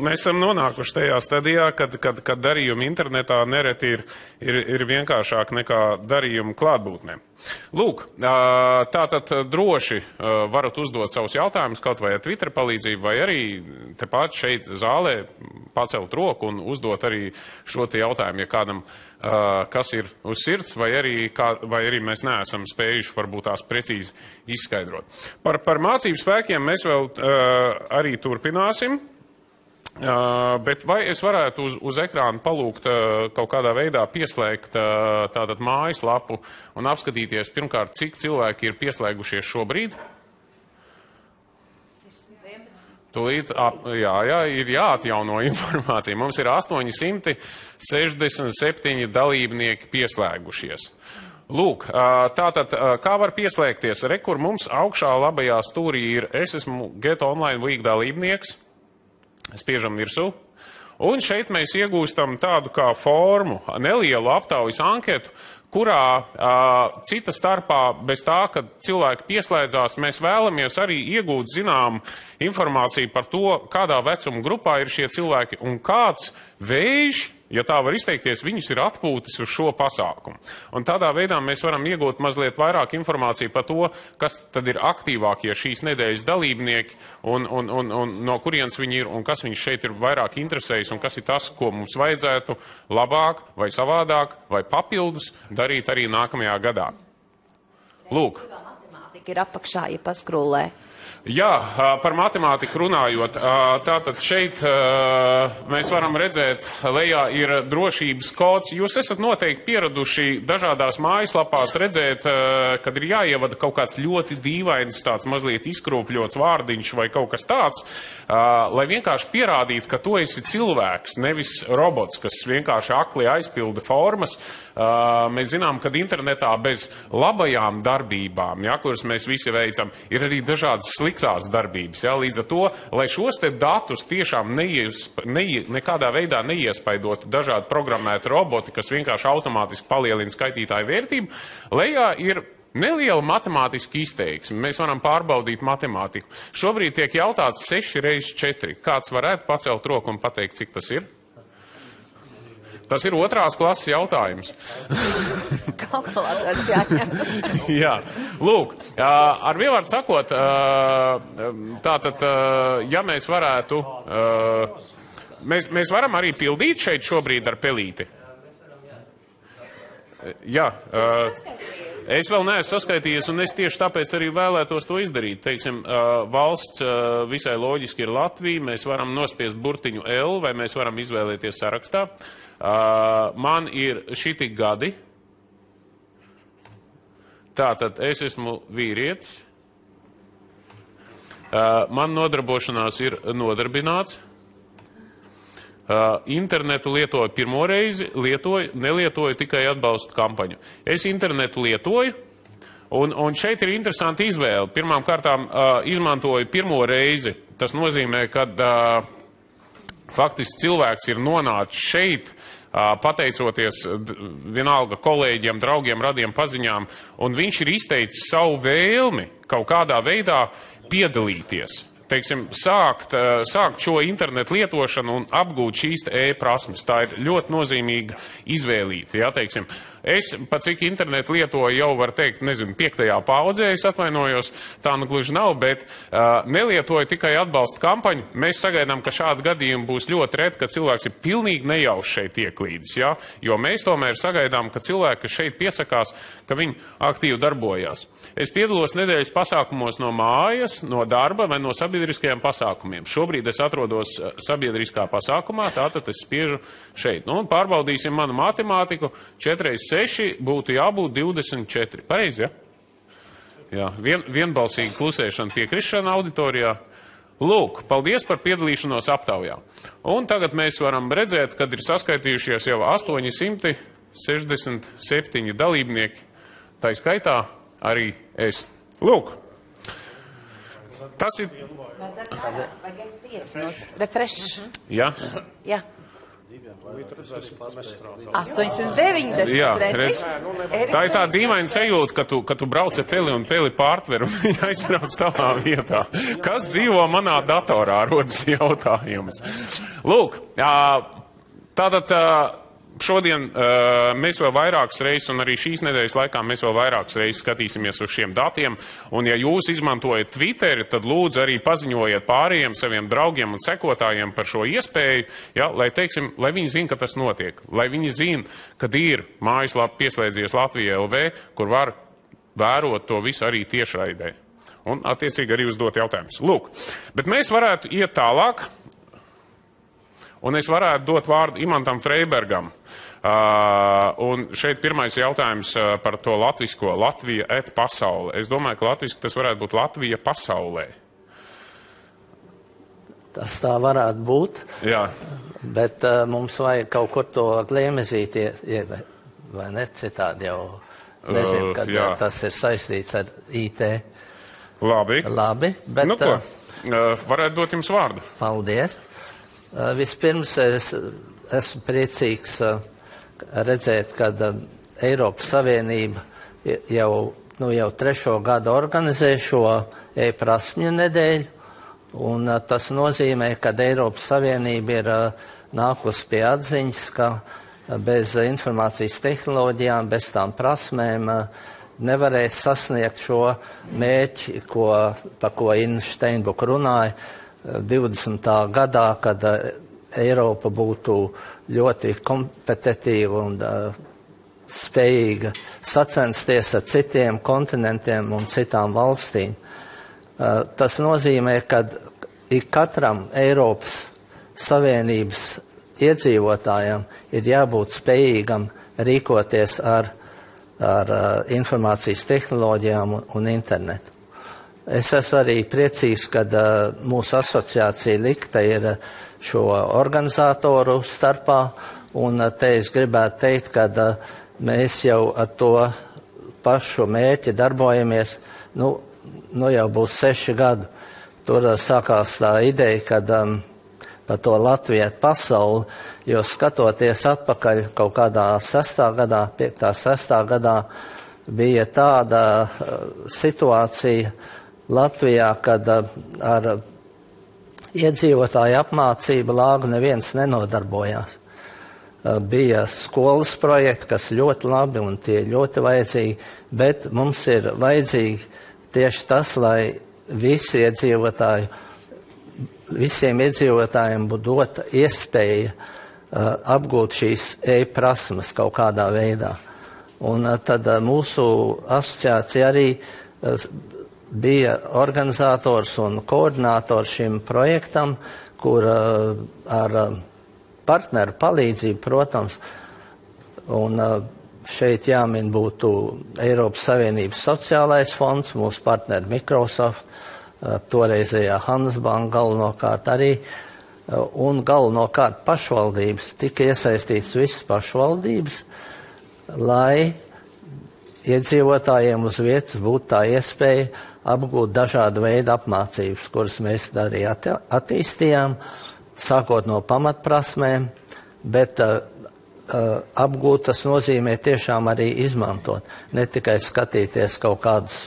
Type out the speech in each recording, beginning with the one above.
mēs esam nonākuši tajā stadijā, kad darījumi internetā nereti ir vienkāršāk nekā darījumi klātbūtnē. Lūk, tātad droši varat uzdot savus jautājumus kaut vai ar Twitter palīdzību, vai arī tepat šeit zālē pacelt roku un uzdot arī šo te jautājumu, ja kādam, kas ir uz sirds, vai arī mēs neesam spējuši varbūt tās precīzi izskaidrot. Par mācību spēkiem mēs vēl arī turpināsim. Bet vai es varētu uz ekrānu palūgt kaut kādā veidā pieslēgt tātad mājaslapu un apskatīties pirmkārt, cik cilvēki ir pieslēgušies šobrīd? Tūlīt, ir jāatjauno informācija. Mums ir 867 dalībnieki pieslēgušies. Lūk, tātad, kā var pieslēgties? Kur mums augšā labajā stūrī ir, es esmu Get Online Week dalībnieks. Spiežam virsū. Un šeit mēs iegūstam tādu kā formu, nelielu aptaujas anketu, kurā cita starpā bez tā, ka cilvēki pieslēdzās, mēs vēlamies arī iegūt zinām informāciju par to, kādā vecuma grupā ir šie cilvēki un kāds vējš, ja tā var izteikties, viņus ir atpūtis uz šo pasākumu. Un tādā veidā mēs varam iegūt mazliet vairāk informāciju par to, kas tad ir aktīvākie šīs nedēļas dalībnieki un no kurienes viņi ir un kas viņus šeit ir vairāk interesējis un kas ir tas, ko mums vajadzētu labāk vai savādāk vai papildus darīt arī nākamajā gadā. Lūk. Matemātika ir apakšā, ja paskrūlē. Jā, par matemātiku runājot, tātad šeit mēs varam redzēt, lejā ir drošības kods. Jūs esat noteikti pieraduši dažādās mājaslapās redzēt, kad ir jāievada kaut kāds ļoti dīvains, tāds mazliet izkrūpļots vārdiņš vai kaut kas tāds, lai vienkārši pierādītu, ka tu esi cilvēks, nevis robots, kas vienkārši akli aizpilda formas. Mēs zinām, ka internetā bez labajām darbībām, ja, kuras mēs visi veicam, ir arī dažādas sliktās darbības. Ja, līdz ar to, lai šos te datus tiešām nekādā veidā neiespaidotu dažādi programmēti roboti, kas vienkārši automātiski palielina skaitītāju vērtību, lejā ir neliela matemātiska izteiksme. Mēs varam pārbaudīt matemātiku. Šobrīd tiek jautāts 6 reizes 4. Kāds varētu pacelt roku un pateikt, cik tas ir? Tas ir 2. klases jautājums. Kalkulators jāņem. Jā, lūk, ar vienvārdu sakot, tātad, ja mēs varētu, mēs varam arī pildīt šeit šobrīd ar pelīti. Jā, es vēl neesmu saskaitījies, un es tieši tāpēc arī vēlētos to izdarīt. Teiksim, valsts visai loģiski ir Latvija, mēs varam nospiest burtiņu L, vai mēs varam izvēlēties sarakstā. Man ir šitik gadi. Tātad es esmu vīrietis. Man nodarbošanās ir nodarbināts. Internetu lietoju pirmo reizi, nelietoju tikai atbalstu kampaņu. Es internetu lietoju, un šeit ir interesanti izvēle. Pirmām kārtām izmantoju pirmo reizi. Tas nozīmē, ka faktiski cilvēks ir nonācis šeit, pateicoties vienalga kolēģiem, draugiem, radiem paziņām, un viņš ir izteicis savu vēlmi kaut kādā veidā piedalīties. Teiksim, sākt šo internetu lietošanu un apgūt šīs e-prasmes. Tā ir ļoti nozīmīga izvēlīte. Ja, teiksim, es, pat cik internetu lietoju, jau var teikt, nezinu, 5. paudzē, es atvainojos, tā nu gluži nav, bet nelietoju tikai atbalsta kampaņu. Mēs sagaidām, ka šādi gadījumi būs ļoti reti, ka cilvēks ir pilnīgi nejauši šeit ieklīdis. Ja, jo mēs tomēr sagaidām, ka cilvēki, kas šeit piesakās, ka viņi aktīvi darbojās. Es piedalos nedēļas pasākumos no mājas, no darba vai no sabiedriskajiem pasākumiem. Šobrīd es atrodos sabiedriskā pasākumā, tātad es spiežu šeit. Nu, pārbaudīsim manu matemātiku. 4 x 6 būtu jābūt 24. Pareizi, ja? Jā, vienbalsīgi klusēšana, piekrišana auditorijā. Lūk, paldies par piedalīšanos aptaujā. Un tagad mēs varam redzēt, kad ir saskaitījušies jau 867 dalībnieki. Tā skaitā arī es. Lūk. Tas ir... Vajag F5 refresh. Jā? Jā. 890. Jā, redzi? redz. Tā ir tā dīvaina sajūta, ka tu brauc ar peli un peli pārtver un viņa aizbrauc tavā vietā. Kas dzīvo manā datorā, rodas jautājums. Lūk, tātad šodien mēs vēl vairākas reizes, un arī šīs nedēļas laikā mēs vēl vairākas reizes skatīsimies uz šiem datiem, un ja jūs izmantojat Twitteri, tad lūdzu arī paziņojiet pārējiem saviem draugiem un sekotājiem par šo iespēju, ja, lai viņi zina, ka tas notiek, lai viņi zina, kad ir mājaslapa pieslēdzies Latvija LV, kur var vērot to visu arī tiešraidē. Un attiecīgi arī uzdot jautājumus. Lūk, bet mēs varētu iet tālāk. Un es varētu dot vārdu Imantam Freibergam. Un šeit pirmais jautājums par to latvisko Latvija et pasaule. Es domāju, ka latviski tas varētu būt Latvija pasaulē. Tas tā varētu būt, Jā. Bet mums vajag kaut kur to gliemezīti, vai ne, citādi jau nezinu, kad tas ir saistīts ar IT. Labi, bet... Nu ko, varētu dot jums vārdu. Paldies. Vispirms es esmu priecīgs redzēt, kad Eiropas Savienība jau 3. gadu organizē šo e-prasmju nedēļu, un tas nozīmē, ka Eiropas Savienība ir nākusi pie atziņas, ka bez informācijas tehnoloģijām, bez tām prasmēm nevarēs sasniegt šo mērķi, par ko Inna Steinbuka runāja, 20. gadā, kad Eiropa būtu ļoti kompetitīva un spējīga sacensties ar citiem kontinentiem un citām valstīm. Tas nozīmē, ka katram Eiropas Savienības iedzīvotājam ir jābūt spējīgam rīkoties ar informācijas tehnoloģijām un internetu. Es esmu arī priecīgs, kad mūsu asociācija Likta ir šo organizatoru starpā, un te es gribētu teikt, ka mēs jau ar to pašu mērķi darbojamies, nu jau būs 6 gadu. Tur sākās tā ideja, kad par to Latviju pasauli, jo skatoties atpakaļ kaut kādā 6. gadā, 5. 6. gadā, bija tāda situācija Latvijā, kad ar iedzīvotāju apmācību lāgu neviens nenodarbojās. Bija skolas projekti, kas ļoti labi un tie ļoti vajadzīgi, bet mums ir vajadzīgi tieši tas, lai visiem iedzīvotājiem būtu dota iespēja apgūt šīs e-prasmes kaut kādā veidā. Un tad mūsu asociācija arī bija organizators un koordinators šim projektam, kur ar partneru palīdzību, protams, un šeit jāmin būtu Eiropas Savienības sociālais fonds, mūsu partneri Microsoft, toreizējā Handelsbanka galvenokārt arī, un galvenokārt pašvaldības, tika iesaistīts visas pašvaldības, lai iedzīvotājiem uz vietas būtu tā iespēja apgūt dažādu veidu apmācības, kuras mēs arī attīstījām, sākot no pamatprasmēm, bet apgūt tas nozīmē tiešām arī izmantot, ne tikai skatīties kaut kādus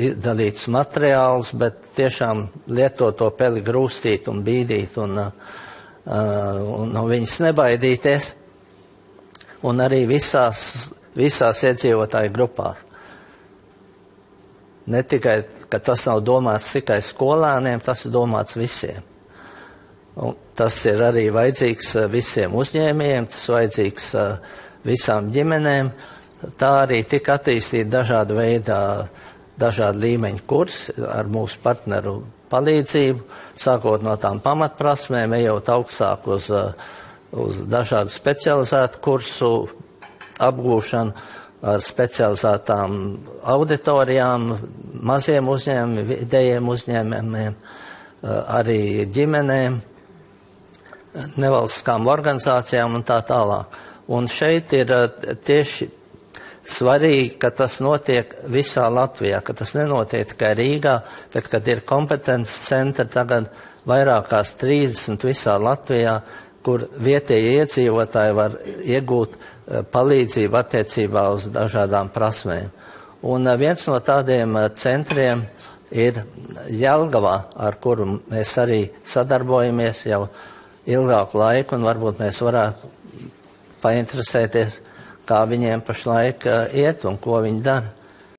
izdalītus materiālus, bet tiešām lietot to peli grūstīt un bīdīt un no viņas nebaidīties, un arī visās iedzīvotāju grupās. Ne tikai, ka tas nav domāts tikai skolēniem, tas ir domāts visiem. Un tas ir arī vajadzīgs visiem uzņēmējiem, tas vajadzīgs visām ģimenēm. Tā arī tika attīstīta dažādu līmeņu kursi ar mūsu partneru palīdzību, sākot no tām pamatprasmēm, ejot augstāk uz dažādu specializētu kursu apgūšanu, ar specializētām auditorijām, maziem uzņēmumiem, vidējiem uzņēmumiem, arī ģimenēm, nevalstiskām organizācijām un tā tālāk. Un šeit ir tieši svarīgi, ka tas notiek visā Latvijā, ka tas nenotiek tikai Rīgā, bet kad ir kompetences centri tagad vairākās 30 visā Latvijā, kur vietējie iedzīvotāji var iegūt palīdzību attiecībā uz dažādām prasmēm. Un viens no tādiem centriem ir Jelgavā, ar kuru mēs arī sadarbojamies jau ilgāku laiku, un varbūt mēs varētu painteresēties, kā viņiem pašlaik iet un ko viņi dara.